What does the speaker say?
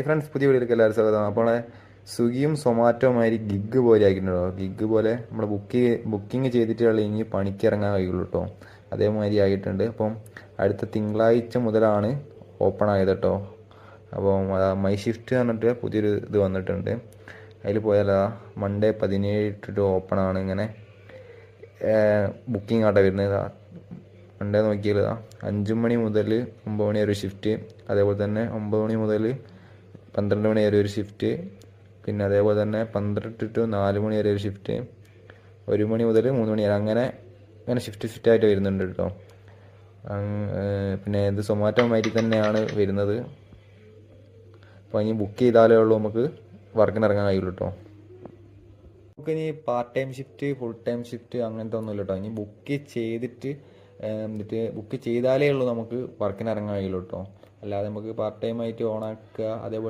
Friends, പുതിയ വീഡിയോയിലേക്ക് എല്ലാവരും സ്വാഗതം. അപ്പോൾ സ്വിഗ്ഗിയും സൊമാറ്റോ മാതിരി ഗിഗ് പോലെ ആക്കിയിട്ടുണ്ടോ? ഗിഗ് പോലെ നമ്മൾ ബുക്കിംഗ് ചെയ്തിട്ടുള്ള ഇനി പണിക്ക് ഇറങ്ങാൻ കഴിയുള്ളൂ കേട്ടോ. അതേമാതിരി ആയിട്ടുണ്ട്. അപ്പം അടുത്ത തിങ്കളാഴ്ച മുതലാണ് ഓപ്പൺ ആയത് കേട്ടോ. അപ്പം മൈ ഷിഫ്റ്റ് പറഞ്ഞിട്ട് പുതിയൊരു ഇത് വന്നിട്ടുണ്ട്. അതിൽ പോയാൽ മൺഡേ 17 ഓപ്പൺ ആണ്. ഇങ്ങനെ ബുക്കിംഗ് ആട്ടെ വരുന്നത്. മൺഡേ നോക്കിയാൽ 5 മണി മുതൽ 9 മണി വരെ ഷിഫ്റ്റ്, അതേപോലെ തന്നെ 9 മണി മുതൽ 12 മണി വരെ ഒരു ഷിഫ്റ്റ്, പിന്നെ അതേപോലെ തന്നെ 12 ടു 4 മണി വരെ ഒരു ഷിഫ്റ്റ്, 1 മണി മുതൽ 3 മണി വരെ അങ്ങനെ ഷിഫ്റ്റായിട്ട് വരുന്നുണ്ട് കേട്ടോ. പിന്നെ ഇത് സൊമാറ്റോ മാതിരി തന്നെയാണ് വരുന്നത്. അപ്പോൾ ഇനി ബുക്ക് ചെയ്താലേ ഉള്ളൂ നമുക്ക് വർക്കിന് ഇറങ്ങാൻ കഴിയുള്ളൂ കേട്ടോ. നമുക്ക് ഇനി part time shift, full time shift അങ്ങനത്തെ ഒന്നുമില്ല കേട്ടോ. ഇനി ബുക്ക് ചെയ്തിട്ട് ബുക്ക് ചെയ്താലേ ഉള്ളൂ നമുക്ക് വർക്കിന് ഇറങ്ങാൻ കഴിയുള്ളൂ കേട്ടോ. അല്ലാതെ നമുക്ക് പാർട്ട് ടൈം ആയിട്ട് ഓണാക്കുക, അതേപോലെ